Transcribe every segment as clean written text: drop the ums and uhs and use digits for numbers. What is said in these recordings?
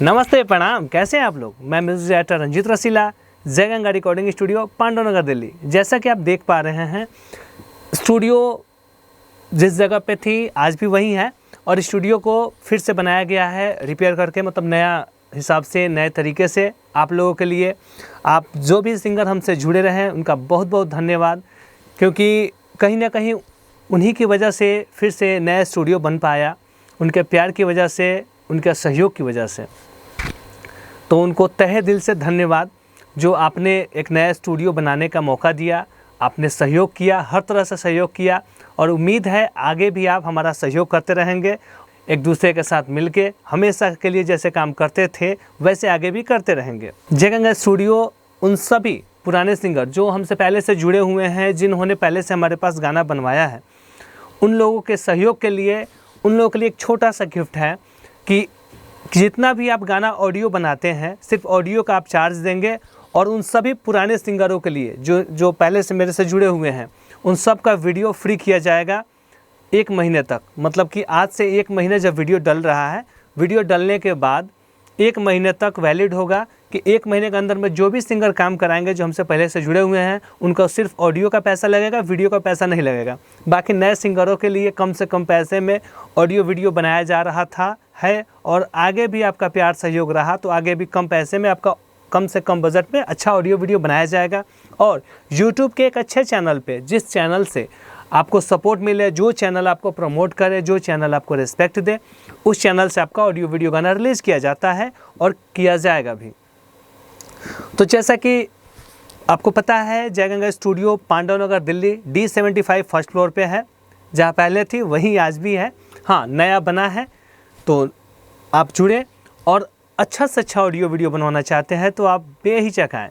नमस्ते प्रणाम, कैसे हैं आप लोग। मैं म्यूजिक डायरेक्टर रंजीत रसीला, जय गंगा रिकॉर्डिंग स्टूडियो, पांडवनगर, दिल्ली। जैसा कि आप देख पा रहे हैं, स्टूडियो जिस जगह पे थी आज भी वही है और स्टूडियो को फिर से बनाया गया है रिपेयर करके, मतलब नया हिसाब से, नए तरीके से आप लोगों के लिए। आप जो भी सिंगर हमसे जुड़े रहे हैं उनका बहुत बहुत धन्यवाद, क्योंकि कहीं ना कहीं उन्हीं की वजह से फिर से नया स्टूडियो बन पाया, उनके प्यार की वजह से, उनके सहयोग की वजह से। तो उनको तहे दिल से धन्यवाद, जो आपने एक नया स्टूडियो बनाने का मौका दिया, आपने सहयोग किया, हर तरह से सहयोग किया। और उम्मीद है आगे भी आप हमारा सहयोग करते रहेंगे, एक दूसरे के साथ मिलके हमेशा के लिए जैसे काम करते थे वैसे आगे भी करते रहेंगे। जय गंगा स्टूडियो उन सभी पुराने सिंगर जो हमसे पहले से जुड़े हुए हैं, जिन्होंने पहले से हमारे पास गाना बनवाया है, उन लोगों के सहयोग के लिए, उन लोगों के लिए एक छोटा सा गिफ्ट है कि जितना भी आप गाना ऑडियो बनाते हैं, सिर्फ ऑडियो का आप चार्ज देंगे। और उन सभी पुराने सिंगरों के लिए जो पहले से मेरे से जुड़े हुए हैं, उन सब का वीडियो फ्री किया जाएगा 1 महीने तक। मतलब कि आज से 1 महीने जब वीडियो डल रहा है, वीडियो डलने के बाद 1 महीने तक वैलिड होगा कि 1 महीने के अंदर में जो भी सिंगर काम कराएंगे जो हमसे पहले से जुड़े हुए हैं, उनका सिर्फ ऑडियो का पैसा लगेगा, वीडियो का पैसा नहीं लगेगा। बाकी नए सिंगरों के लिए कम से कम पैसे में ऑडियो वीडियो बनाया जा रहा था, है, और आगे भी आपका प्यार सहयोग रहा तो आगे भी कम पैसे में, आपका कम से कम बजट में अच्छा ऑडियो वीडियो बनाया जाएगा। और YouTube के एक अच्छे चैनल पे, जिस चैनल से आपको सपोर्ट मिले, जो चैनल आपको प्रमोट करे, जो चैनल आपको रिस्पेक्ट दे, उस चैनल से आपका ऑडियो वीडियो गाना रिलीज़ किया जाता है और किया जाएगा भी। तो जैसा कि आपको पता है, जय Ganga studio Pandavnagar, Delhi, D75 first floor पे है। जहाँ पहले थी वहीं आज भी है। हाँ, नया बना है, तो आप जुड़े और अच्छा से अच्छा ऑडियो वीडियो बनवाना चाहते हैं तो आप बेहिचक आएँ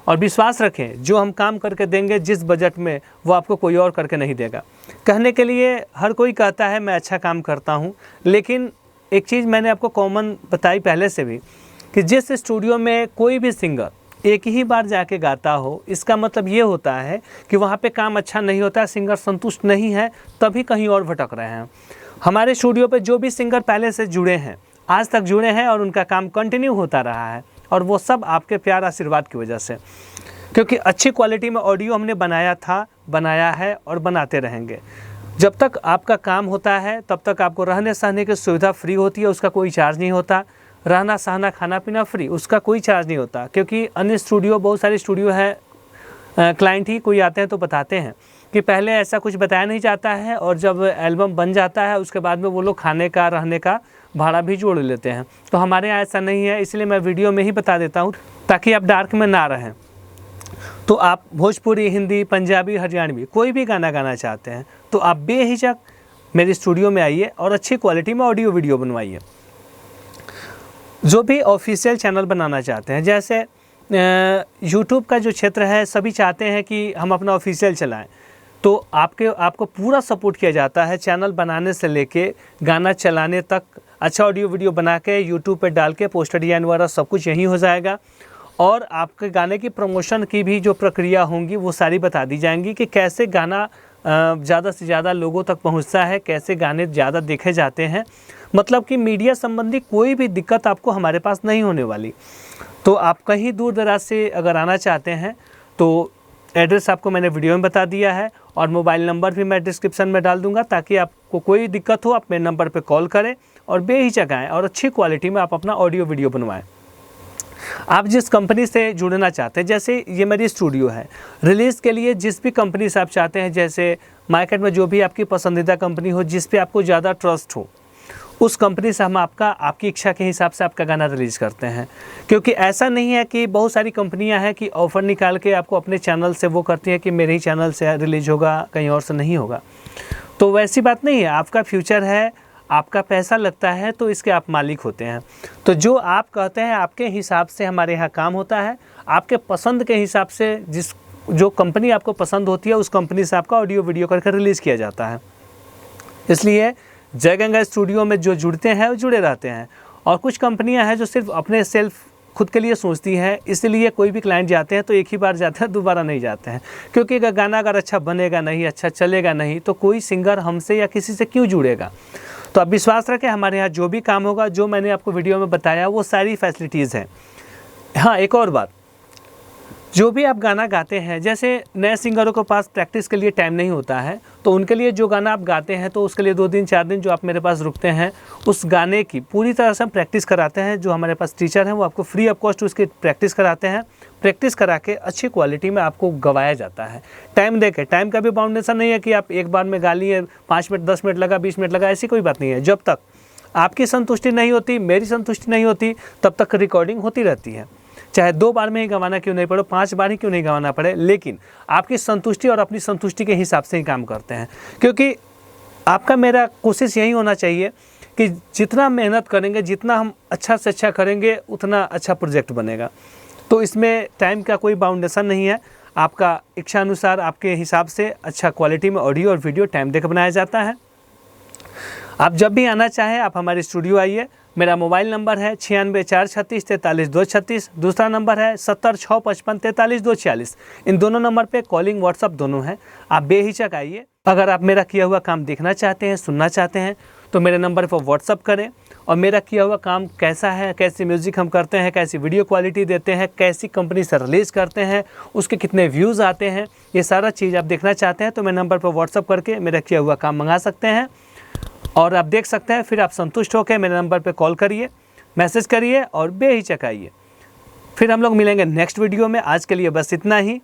और विश्वास रखें, जो हम काम करके देंगे जिस बजट में, वो आपको कोई और करके नहीं देगा। कहने के लिए हर कोई कहता है मैं अच्छा काम करता हूँ, लेकिन एक चीज़ मैंने आपको कॉमन बताई पहले से भी कि जिस स्टूडियो में कोई भी सिंगर एक ही बार जाके गाता हो, इसका मतलब ये होता है कि वहाँ पे काम अच्छा नहीं होता, सिंगर संतुष्ट नहीं है, तभी कहीं और भटक रहे हैं। हमारे स्टूडियो पे जो भी सिंगर पहले से जुड़े हैं, आज तक जुड़े हैं और उनका काम कंटिन्यू होता रहा है, और वो सब आपके प्यार आशीर्वाद की वजह से, क्योंकि अच्छी क्वालिटी में ऑडियो हमने बनाया था, बनाया है और बनाते रहेंगे। जब तक आपका काम होता है तब तक आपको रहने सहने की सुविधा फ्री होती है, उसका कोई चार्ज नहीं होता। रहना सहना खाना पीना फ्री, उसका कोई चार्ज नहीं होता। क्योंकि अन्य स्टूडियो, बहुत सारे स्टूडियो है, क्लाइंट ही कोई आते हैं तो बताते हैं कि पहले ऐसा कुछ बताया नहीं जाता है, और जब एल्बम बन जाता है उसके बाद में वो लोग खाने का, रहने का भाड़ा भी जोड़ लेते हैं। तो हमारे यहाँ ऐसा नहीं है, इसलिए मैं वीडियो में ही बता देता हूँ ताकि आप डार्क में ना रहें। तो आप भोजपुरी, हिंदी, पंजाबी, हरियाणवी कोई भी गाना गाना चाहते हैं तो आप बेहिचक मेरे स्टूडियो में आइए और अच्छी क्वालिटी में ऑडियो वीडियो बनवाइए। जो भी ऑफिशियल चैनल बनाना चाहते हैं, जैसे यूट्यूब का जो क्षेत्र है, सभी चाहते हैं कि हम अपना ऑफिशियल चलाएं, तो आपको पूरा सपोर्ट किया जाता है, चैनल बनाने से लेके गाना चलाने तक। अच्छा ऑडियो वीडियो बना के यूट्यूब पे डाल के पोस्टर डिजाइन वगैरह सब कुछ यहीं हो जाएगा। और आपके गाने की प्रमोशन की भी जो प्रक्रिया होंगी वो सारी बता दी जाएंगी कि कैसे गाना ज़्यादा से ज़्यादा लोगों तक पहुंचता है, कैसे गाने ज़्यादा देखे जाते हैं। मतलब कि मीडिया संबंधी कोई भी दिक्कत आपको हमारे पास नहीं होने वाली। तो आप कहीं दूर दराज से अगर आना चाहते हैं तो एड्रेस आपको मैंने वीडियो में बता दिया है, और मोबाइल नंबर भी मैं डिस्क्रिप्शन में डाल दूंगा, ताकि आपको कोई दिक्कत हो आप मेरे नंबर पे कॉल करें और बेहिचक आएँ और अच्छी क्वालिटी में आप अपना ऑडियो वीडियो बनवाएं। आप जिस कंपनी से जुड़ना चाहते हैं, जैसे ये मेरी स्टूडियो है, रिलीज़ के लिए जिस भी कंपनी से आप चाहते हैं, जैसे मार्केट में जो भी आपकी पसंदीदा कंपनी हो, जिस पे आपको ज़्यादा ट्रस्ट हो, उस कंपनी से हम आपकी इच्छा के हिसाब से आपका गाना रिलीज़ करते हैं। क्योंकि ऐसा नहीं है कि बहुत सारी कंपनियां हैं कि ऑफ़र निकाल के आपको अपने चैनल से वो करती हैं कि मेरे ही चैनल से रिलीज़ होगा, कहीं और से नहीं होगा। तो वैसी बात नहीं है, आपका फ्यूचर है, आपका पैसा लगता है तो इसके आप मालिक होते हैं। तो जो आप कहते हैं आपके हिसाब से हमारे यहाँ काम होता है, आपके पसंद के हिसाब से, जो कंपनी आपको पसंद होती है उस कंपनी से आपका ऑडियो वीडियो करके रिलीज़ किया जाता है। इसलिए जय गंगा स्टूडियो में जो जुड़ते हैं वो जुड़े रहते हैं। और कुछ कंपनियां हैं जो सिर्फ अपने सेल्फ खुद के लिए सोचती हैं, इसलिए कोई भी क्लाइंट जाते हैं तो एक ही बार जाते हैं, दोबारा नहीं जाते हैं। क्योंकि गाना अगर अच्छा बनेगा नहीं, अच्छा चलेगा नहीं, तो कोई सिंगर हमसे या किसी से क्यों जुड़ेगा। तो आप विश्वास रखें, हमारे यहाँ जो भी काम होगा, जो मैंने आपको वीडियो में बताया, वो सारी फैसिलिटीज़ हैं। हाँ, एक और बात, जो भी आप गाना गाते हैं, जैसे नए सिंगरों के पास प्रैक्टिस के लिए टाइम नहीं होता है, तो उनके लिए जो गाना आप गाते हैं, तो उसके लिए 2 दिन 4 दिन जो आप मेरे पास रुकते हैं, उस गाने की पूरी तरह से हम प्रैक्टिस कराते हैं। जो हमारे पास टीचर हैं वो आपको फ्री ऑफ कॉस्ट उसकी प्रैक्टिस कराते हैं। प्रैक्टिस करा के अच्छी क्वालिटी में आपको गवाया जाता है। टाइम देके, टाइम का भी बाउंडेशन नहीं है कि आप एक बार में गा लिए, 5 मिनट 10 मिनट लगा, 20 मिनट लगा, ऐसी कोई बात नहीं है। जब तक आपकी संतुष्टि नहीं होती, मेरी संतुष्टि नहीं होती, तब तक रिकॉर्डिंग होती रहती है। चाहे 2 बार में ही गवाना क्यों नहीं पड़े, 5 बार ही क्यों नहीं गवाना पड़े, लेकिन आपकी संतुष्टि और अपनी संतुष्टि के हिसाब से ही काम करते हैं। क्योंकि आपका मेरा कोशिश यही होना चाहिए कि जितना मेहनत करेंगे, जितना हम अच्छा से अच्छा करेंगे, उतना अच्छा प्रोजेक्ट बनेगा। तो इसमें टाइम का कोई बाउंडेशन नहीं है। आपका इच्छा अनुसार, आपके हिसाब से अच्छा क्वालिटी में ऑडियो और वीडियो टाइम देकर बनाया जाता है। आप जब भी आना चाहें, आप हमारे स्टूडियो आइए। मेरा मोबाइल नंबर है 96 436 43 236। दूसरा नंबर है 70 655 43 246। इन दोनों नंबर पे कॉलिंग व्हाट्सअप दोनों हैं। आप बेहिचक आइए। अगर आप मेरा किया हुआ काम देखना चाहते हैं, सुनना चाहते हैं, तो मेरे नंबर पर व्हाट्सअप करें और मेरा किया हुआ काम कैसा है, कैसी म्यूज़िक हम करते हैं, कैसी वीडियो क्वालिटी देते हैं, कैसी कंपनी से रिलीज़ करते हैं, उसके कितने व्यूज़ आते हैं, ये सारा चीज़ आप देखना चाहते हैं, तो मेरे नंबर पर व्हाट्सअप करके मेरा किया हुआ काम मंगा सकते हैं और आप देख सकते हैं। फिर आप संतुष्ट होकर मेरे नंबर पे कॉल करिए, मैसेज करिए और बेहिचक आइए। फिर हम लोग मिलेंगे नेक्स्ट वीडियो में। आज के लिए बस इतना ही।